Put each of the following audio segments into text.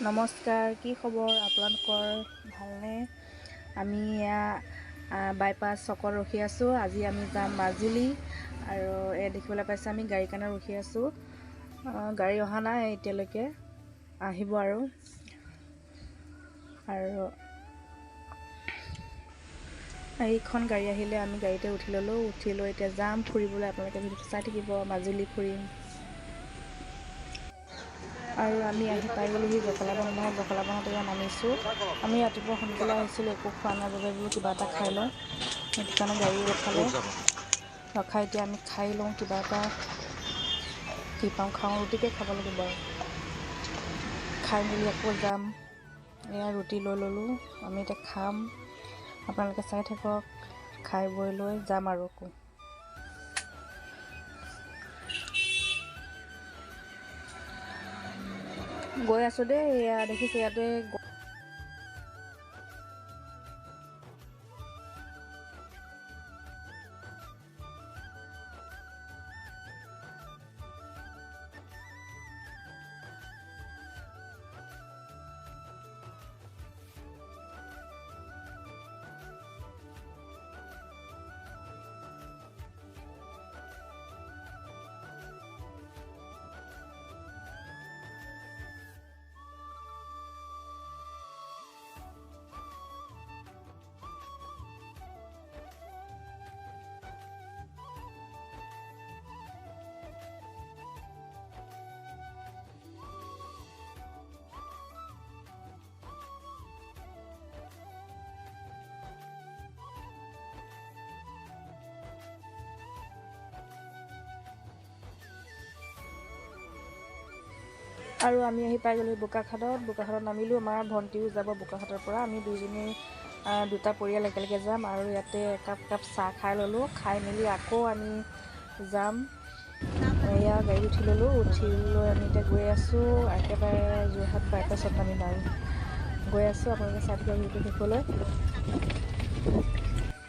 নমস্কাৰ, কি খবৰ আপোনালোকৰ? ভালনে? আমি এয়া বাইপাছ চকত ৰখি আছোঁ। আজি আমি যাম মাজুলী আৰু দেখিবলৈ পাইছে আমি গাড়ীৰ কাৰণে ৰখি আছোঁ। গাড়ী অহা নাই এতিয়ালৈকে, আহিব আৰু এইখন গাড়ী আহিলে আমি গাড়ীতে উঠি ল'লোঁ। উঠি লৈ এতিয়া যাম ফুৰিবলৈ। আপোনালোকে ভিডিঅ'টো চাই থাকিব, মাজুলী ফুৰিম। আৰু আমি আহি পাই গ'লোহি জখলাবন্ধাত। জখলাবন্ধাত এয়া নামিছোঁ। আমি ৰাতিপুৱা সোনকালে আহিছিলোঁ, একো খোৱা নাই বাবে বোলো কিবা এটা খাই লওঁ। সেইটো কাৰণে গাড়ী ৰখালে। ৰখাই এতিয়া আমি খাই লওঁ কিবা এটা, কি পাওঁ খাওঁ। ৰুটিকে খাব লাগিব আৰু খাই মেলি আকৌ যাম। এয়া ৰুটি লৈ ল'লোঁ, আমি এতিয়া খাম। আপোনালোকে চাই থাকক, খাই বৈ লৈ যাম আৰু আকৌ। গৈ আছোঁ দেই। এয়া দেখিছে ইয়াতে আৰু আমি আহি পাই গ'লোঁ বোকাখাটত। বোকাখাটত নামিলোঁ। আমাৰ ভণ্টিও যাব বোকাখাটৰ পৰা। আমি দুইজনী দুটা পৰিয়াল একেলগে যাম আৰু ইয়াতে একাপ চাহ খাই ল'লোঁ। খাই মেলি আকৌ আমি যাম। এয়া গাড়ীত উঠি ল'লোঁ। উঠি লৈ আমি এতিয়া গৈ আছোঁ একেবাৰে যোৰহাট বাইপাছত নামিম আৰু গৈ আছোঁ। আপোনালোকে চাই থাকিব ভিডিঅ'টো শেষলৈ,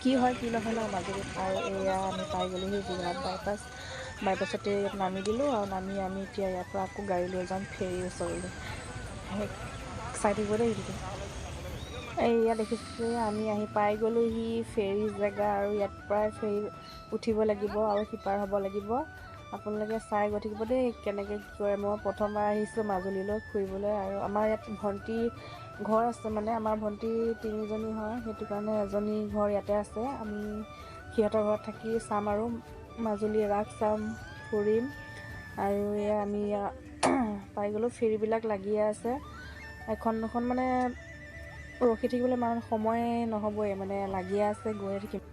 কি হয় কি নহয় ন মাজুলীত। আৰু এয়া আমি পাই গ'লোহি যোৰহাট বাইপাছ। বাইপাছতে ইয়াত নামি দিলোঁ আৰু নামি আমি এতিয়া ইয়াৰ পৰা আকৌ গাড়ী লৈ যাম ফেৰীৰ ওচৰলৈ। চাই থাকিব দেই ভিডিঅ'টো। এয়া দেখিছে আমি আহি পাই গ'লোহি ফেৰী জেগা আৰু ইয়াত পৰাই ফেৰী উঠিব লাগিব আৰু সিপাৰ হ'ব লাগিব। আপোনালোকে চাই গৈ থাকিব দেই কেনেকৈ কি কৰে। মই প্ৰথমবাৰ আহিছোঁ মাজুলীলৈ ফুৰিবলৈ আৰু আমাৰ ইয়াত ভণ্টি ঘৰ আছে, মানে আমাৰ ভণ্টি তিনিজনী হয়, সেইটো কাৰণে এজনী ঘৰ ইয়াতে আছে। আমি সিহঁতৰ ঘৰত থাকি চাম আৰু মাজুলী ৰাস চাম, ফুৰিম। আৰু এয়া আমি পাই গ'লোঁ। ফেৰীবিলাক লাগিয়ে আছে এখন এখন, মানে ৰখি থাকিবলৈ মানে সময় নহ'বই, মানে লাগিয়ে আছে, গৈয়ে থাকিম।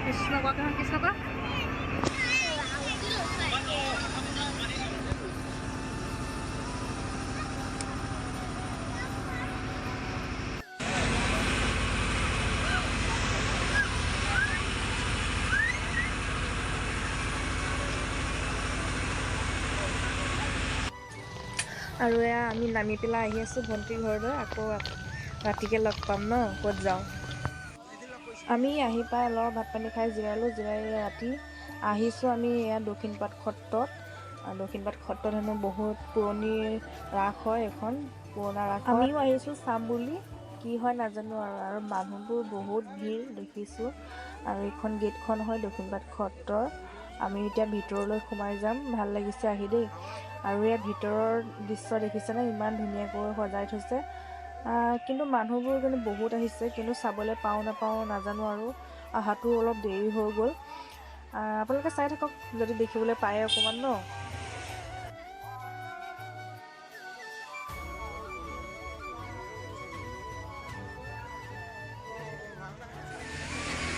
কৃষ্ণ কৃষ্ণ আৰু এয়া আমি নামি পেলাই আহি আছোঁ ভণ্টিৰ ঘৰলৈ। আকৌ ৰাতিকৈ লগ পাম ন, ক'ত যাওঁ। আমি আহি পাই অলপ ভাত পানী খাই জিৰালোঁ। জিৰাই ৰাতি আহিছোঁ আমি এয়া দক্ষিণপাট সত্ৰত। দক্ষিণপাট সত্ৰত হেনো বহুত পুৰণি ৰাস হয়, এখন পুৰণা ৰাস। আমিও আহিছোঁ চাম বুলি, কি হয় নাজানো আৰু মানুহবোৰ বহুত ভিৰ দেখিছোঁ। আৰু এইখন গেটখন হয় দক্ষিণপাট সত্ৰৰ। আমি এতিয়া ভিতৰলৈ সোমাই যাম। ভাল লাগিছে আহি দেই। আৰু ইয়াৰ ভিতৰৰ দৃশ্য দেখিছেনে, ইমান ধুনীয়াকৈ সজাই থৈছে। কিন্তু মানুহবোৰ কিন্তু বহুত আহিছে, কিন্তু চাবলৈ পাওঁ নাপাওঁ নাজানো আৰু অহাটো অলপ দেৰি হৈ গ'ল। আপোনালোকে চাই থাকক যদি দেখিবলৈ পায় অকণমান ন।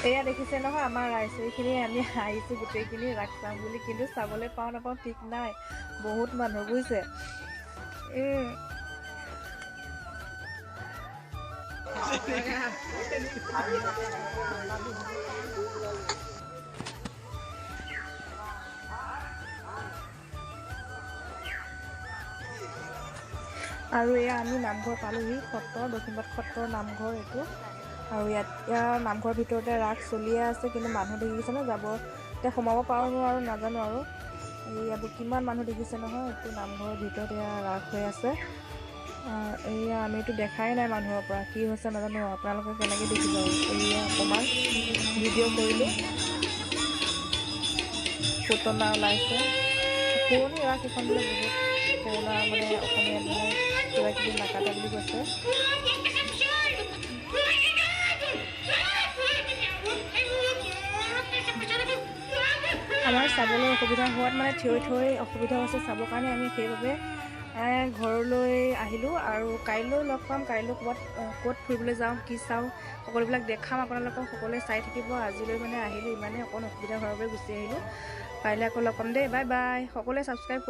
এয়া দেখিছে নহয় আমাৰ ৰাইজখিনি, আমি আহিছোঁ গোটেইখিনি ৰাস চাম বুলি, কিন্তু চাবলৈ পাওঁ নাপাওঁ ঠিক নাই। বহুত মানুহ বুজিছে। আৰু এয়া আমি নামঘৰ পালোহি, দক্ষিণপাট সত্ৰৰ নামঘৰ এইটো। আৰু ইয়াৰ নামঘৰৰ ভিতৰতে ৰাস চলিয়ে আছে, কিন্তু মানুহ দেখিছেনে? যাব এতিয়া সোমাব পাৰোঁ নোৱাৰোঁ নাজানো আৰু। ইয়াত কিমান মানুহ দেখিছে নহয়, এইটো নামঘৰৰ ভিতৰত এয়া ৰাস হৈ আছে। এয়া আমিতো দেখাই নাই মানুহৰ পৰা, কি হৈছে নাজানো। আপোনালোকে কেনেকৈ দেখিব? এয়া অকণমান ভিডিঅ' কৰিলোঁ, পুতলা ওলাইছে। পুৰণি ৰাস এইখন বোলে, বহুত পুৰণা, মানে অসমীয়াত মানে কিবা কিবি নাকাটে বুলি কৈছে। আমাৰ চাবলৈ অসুবিধা হোৱাত, মানে থিয় অসুবিধা হৈছে চাবৰ কাৰণে, আমি সেইবাবে ঘৰলৈ আহিলোঁ। আৰু কাইলৈ লগ পাম, কাইলৈ ক'ত ফুৰিবলৈ যাওঁ, কি চাওঁ, সকলোবিলাক দেখাম আপোনালোকক। সকলোৱে চাই থাকিব। আজিলৈ মানে আহিলোঁ, ইমানেই অকণ অসুবিধা হোৱাৰ বাবে গুচি আহিলোঁ। কাইলৈ আকৌ লগ পাম দেই, বাই বাই। সকলোৱে ছাবস্ক্ৰাইব